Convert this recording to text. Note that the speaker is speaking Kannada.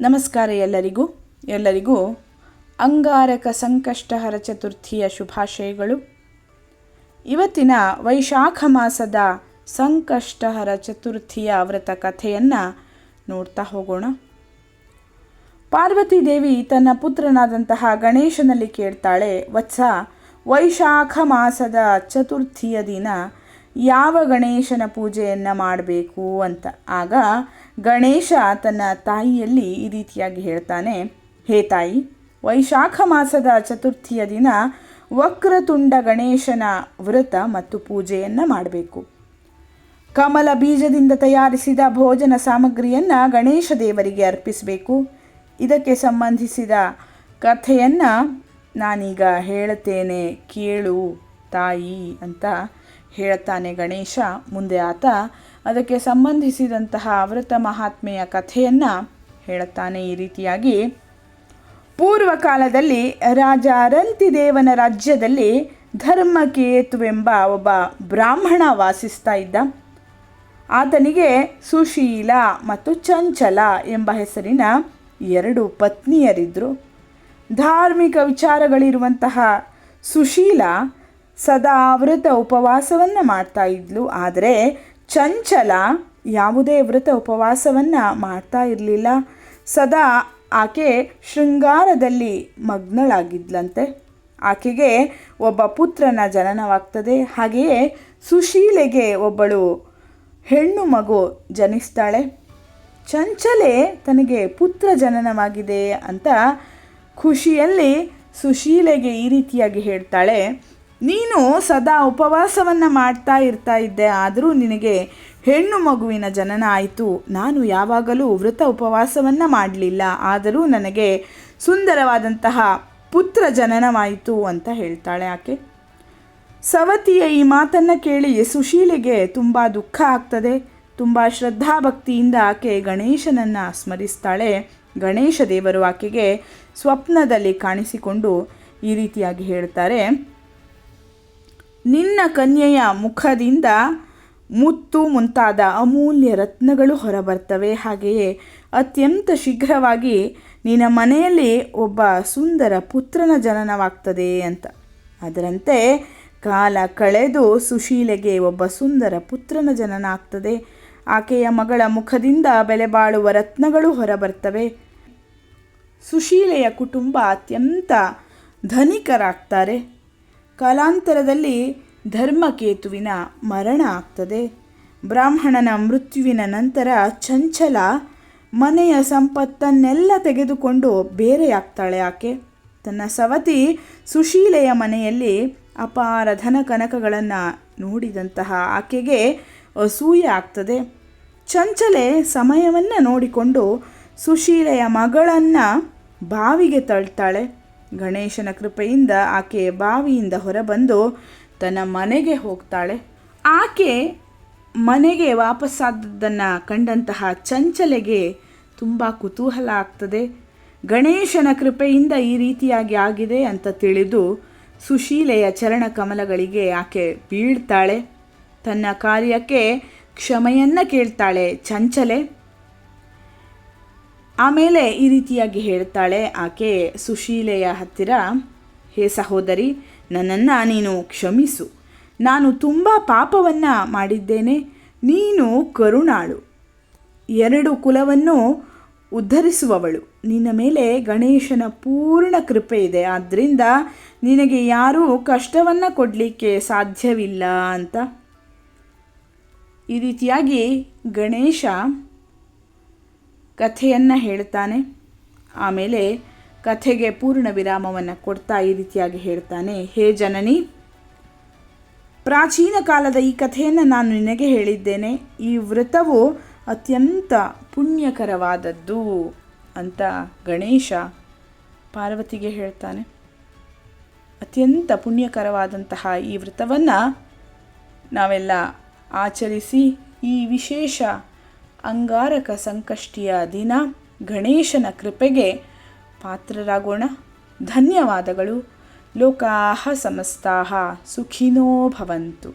ನಮಸ್ಕಾರ ಎಲ್ಲರಿಗೂ ಅಂಗಾರಕ ಸಂಕಷ್ಟಹರ ಚತುರ್ಥಿಯ ಶುಭಾಶಯಗಳು. ಇವತ್ತಿನ ವೈಶಾಖ ಮಾಸದ ಸಂಕಷ್ಟಹರ ಚತುರ್ಥಿಯ ವ್ರತ ಕಥೆಯನ್ನು ನೋಡ್ತಾ ಹೋಗೋಣ. ಪಾರ್ವತಿ ದೇವಿ ತನ್ನ ಪುತ್ರನಾದಂತಹ ಗಣೇಶನಲ್ಲಿ ಕೇಳ್ತಾಳೆ, ವತ್ಸ, ವೈಶಾಖ ಮಾಸದ ಚತುರ್ಥಿಯ ದಿನ ಯಾವ ಗಣೇಶನ ಪೂಜೆಯನ್ನು ಮಾಡಬೇಕು ಅಂತ. ಆಗ ಗಣೇಶ ತನ್ನ ತಾಯಿಯಲ್ಲಿ ಈ ರೀತಿಯಾಗಿ ಹೇಳ್ತಾನೆ, ಹೇ ತಾಯಿ, ವೈಶಾಖ ಮಾಸದ ಚತುರ್ಥಿಯ ದಿನ ವಕ್ರತುಂಡ ಗಣೇಶನ ವ್ರತ ಮತ್ತು ಪೂಜೆಯನ್ನು ಮಾಡಬೇಕು. ಕಮಲ ಬೀಜದಿಂದ ತಯಾರಿಸಿದ ಭೋಜನ ಸಾಮಗ್ರಿಯನ್ನು ಗಣೇಶ ದೇವರಿಗೆ ಅರ್ಪಿಸಬೇಕು. ಇದಕ್ಕೆ ಸಂಬಂಧಿಸಿದ ಕಥೆಯನ್ನು ನಾನೀಗ ಹೇಳುತ್ತೇನೆ, ಕೇಳು ತಾಯಿ ಅಂತ ಹೇಳ್ತಾನೆ ಗಣೇಶ. ಮುಂದೆ ಆತ ಅದಕ್ಕೆ ಸಂಬಂಧಿಸಿದಂತಹ ವ್ರತ ಮಹಾತ್ಮೆಯ ಕಥೆಯನ್ನು ಹೇಳುತ್ತಾನೆ ಈ ರೀತಿಯಾಗಿ. ಪೂರ್ವ ಕಾಲದಲ್ಲಿ ರಾಜ ರಂತಿದೇವನ ರಾಜ್ಯದಲ್ಲಿ ಧರ್ಮಕೇತುವೆಂಬ ಒಬ್ಬ ಬ್ರಾಹ್ಮಣ ವಾಸಿಸ್ತಾ ಇದ್ದ. ಆತನಿಗೆ ಸುಶೀಲ ಮತ್ತು ಚಂಚಲ ಎಂಬ ಹೆಸರಿನ 2 ಪತ್ನಿಯರಿದ್ದರು. ಧಾರ್ಮಿಕ ವಿಚಾರಗಳಿರುವಂತಹ ಸುಶೀಲ ಸದಾ ವ್ರತ ಉಪವಾಸವನ್ನು ಮಾಡ್ತಾ ಇದ್ಲು. ಆದರೆ ಚಂಚಲ ಯಾವುದೇ ವ್ರತ ಉಪವಾಸವನ್ನು ಮಾಡ್ತಾ ಇರಲಿಲ್ಲ. ಸದಾ ಆಕೆ ಶೃಂಗಾರದಲ್ಲಿ ಮಗ್ನಳಾಗಿದ್ಲಂತೆ. ಆಕೆಗೆ ಒಬ್ಬ ಪುತ್ರನ ಜನನವಾಗ್ತದೆ. ಹಾಗೆಯೇ ಸುಶೀಲೆಗೆ ಒಬ್ಬಳು ಹೆಣ್ಣು ಮಗು ಜನಿಸ್ತಾಳೆ. ಚಂಚಲೆ ತನಗೆ ಪುತ್ರ ಜನನವಾಗಿದೆ ಅಂತ ಖುಷಿಯಲ್ಲಿ ಸುಶೀಲೆಗೆ ಈ ರೀತಿಯಾಗಿ ಹೇಳ್ತಾಳೆ, ನೀನು ಸದಾ ಉಪವಾಸವನ್ನು ಮಾಡ್ತಾ ಇದ್ದೆ, ಆದರೂ ನಿನಗೆ ಹೆಣ್ಣು ಮಗುವಿನ ಜನನ ಆಯಿತು. ನಾನು ಯಾವಾಗಲೂ ವ್ರತ ಉಪವಾಸವನ್ನು ಮಾಡಲಿಲ್ಲ, ಆದರೂ ನನಗೆ ಸುಂದರವಾದಂತಹ ಪುತ್ರ ಜನನವಾಯಿತು ಅಂತ ಹೇಳ್ತಾಳೆ ಆಕೆ. ಸವತಿಯ ಈ ಮಾತನ್ನು ಕೇಳಿ ಸುಶೀಲೆಗೆ ತುಂಬ ದುಃಖ ಆಗ್ತದೆ. ತುಂಬ ಶ್ರದ್ಧಾಭಕ್ತಿಯಿಂದ ಆಕೆ ಗಣೇಶನನ್ನು ಸ್ಮರಿಸ್ತಾಳೆ. ಗಣೇಶ ದೇವರು ಆಕೆಗೆ ಸ್ವಪ್ನದಲ್ಲಿ ಕಾಣಿಸಿಕೊಂಡು ಈ ರೀತಿಯಾಗಿ ಹೇಳ್ತಾರೆ, ನಿನ್ನ ಕನ್ಯೆಯ ಮುಖದಿಂದ ಮುತ್ತು ಮುಂತಾದ ಅಮೂಲ್ಯ ರತ್ನಗಳು ಹೊರಬರ್ತವೆ. ಹಾಗೆಯೇ ಅತ್ಯಂತ ಶೀಘ್ರವಾಗಿ ನಿನ್ನ ಮನೆಯಲ್ಲಿ ಒಬ್ಬ ಸುಂದರ ಪುತ್ರನ ಜನನವಾಗ್ತದೆ ಅಂತ. ಅದರಂತೆ ಕಾಲ ಕಳೆದು ಸುಶೀಲೆಗೆ ಒಬ್ಬ ಸುಂದರ ಪುತ್ರನ ಜನನ ಆಗ್ತದೆ. ಆಕೆಯ ಮಗಳ ಮುಖದಿಂದ ಬೆಲೆಬಾಳುವ ರತ್ನಗಳು ಹೊರಬರ್ತವೆ. ಸುಶೀಲೆಯ ಕುಟುಂಬ ಅತ್ಯಂತ ಧನಿಕರಾಗ್ತಾರೆ. ಕಾಲಾಂತರದಲ್ಲಿ ಧರ್ಮಕೇತುವಿನ ಮರಣ ಆಗ್ತದೆ. ಬ್ರಾಹ್ಮಣನ ಮೃತ್ಯುವಿನ ನಂತರ ಚಂಚಲ ಮನೆಯ ಸಂಪತ್ತನ್ನೆಲ್ಲ ತೆಗೆದುಕೊಂಡು ಬೇರೆಯಾಗ್ತಾಳೆ ಆಕೆ. ತನ್ನ ಸವತಿ ಸುಶೀಲೆಯ ಮನೆಯಲ್ಲಿ ಅಪಾರ ಧನ ಕನಕಗಳನ್ನು ನೋಡಿದಂತಹ ಆಕೆಗೆ ಅಸೂಯೆ ಆಗ್ತದೆ. ಚಂಚಲೆ ಸಮಯವನ್ನು ನೋಡಿಕೊಂಡು ಸುಶೀಲೆಯ ಮಗಳನ್ನು ಬಾವಿಗೆ ತಳ್ತಾಳೆ. ಗಣೇಶನ ಕೃಪೆಯಿಂದ ಆಕೆ ಬಾವಿಯಿಂದ ಹೊರಬಂದು ತನ್ನ ಮನೆಗೆ ಹೋಗ್ತಾಳೆ. ಆಕೆ ಮನೆಗೆ ವಾಪಸ್ಸಾದದ್ದನ್ನು ಕಂಡಂತಹ ಚಂಚಲೆಗೆ ತುಂಬ ಕುತೂಹಲ ಆಗ್ತದೆ. ಗಣೇಶನ ಕೃಪೆಯಿಂದ ಈ ರೀತಿಯಾಗಿ ಆಗಿದೆ ಅಂತ ತಿಳಿದು ಸುಶೀಲೆಯ ಚರಣ ಕಮಲಗಳಿಗೆ ಆಕೆ ಬೀಳ್ತಾಳೆ. ತನ್ನ ಕಾರ್ಯಕ್ಕೆ ಕ್ಷಮೆಯನ್ನು ಕೇಳ್ತಾಳೆ ಚಂಚಲೆ. ಆಮೇಲೆ ಈ ರೀತಿಯಾಗಿ ಹೇಳ್ತಾಳೆ ಆಕೆ ಸುಶೀಲೆಯ ಹತ್ತಿರ, ಹೇ ಸಹೋದರಿ, ನನ್ನನ್ನು ನೀನು ಕ್ಷಮಿಸು. ನಾನು ತುಂಬ ಪಾಪವನ್ನು ಮಾಡಿದ್ದೇನೆ. ನೀನು ಕರುಣಾಳು, 2 ಕುಲವನ್ನು ಉದ್ಧರಿಸುವವಳು. ನಿನ್ನ ಮೇಲೆ ಗಣೇಶನ ಪೂರ್ಣ ಕೃಪೆ ಇದೆ. ಆದ್ದರಿಂದ ನಿನಗೆ ಯಾರೂ ಕಷ್ಟವನ್ನು ಕೊಡಲಿಕ್ಕೆ ಸಾಧ್ಯವಿಲ್ಲ ಅಂತ ಈ ರೀತಿಯಾಗಿ ಗಣೇಶ ಕಥೆಯನ್ನು ಹೇಳ್ತಾನೆ. ಆಮೇಲೆ ಕಥೆಗೆ ಪೂರ್ಣ ವಿರಾಮವನ್ನು ಕೊಡ್ತಾ ಈ ರೀತಿಯಾಗಿ ಹೇಳ್ತಾನೆ, ಹೇ ಜನನಿ, ಪ್ರಾಚೀನ ಕಾಲದ ಈ ಕಥೆಯನ್ನು ನಾನು ನಿನಗೆ ಹೇಳಿದ್ದೇನೆ. ಈ ವ್ರತವು ಅತ್ಯಂತ ಪುಣ್ಯಕರವಾದದ್ದು ಅಂತ ಗಣೇಶ ಪಾರ್ವತಿಗೆ ಹೇಳ್ತಾನೆ. ಅತ್ಯಂತ ಪುಣ್ಯಕರವಾದಂತಹ ಈ ವ್ರತವನ್ನು ನಾವೆಲ್ಲ ಆಚರಿಸಿ ಈ ವಿಶೇಷ ಅಂಗಾರಕ ಸಂಕಷ್ಟಿಯ ದಿನ ಗಣೇಶನ ಕೃಪೆಗೆ ಪಾತ್ರರಾಗೋಣ. ಧನ್ಯವಾದಗಳು. ಲೋಕಾಃ ಸಮಸ್ತಾಃ ಸುಖಿನೋ ಭವಂತು.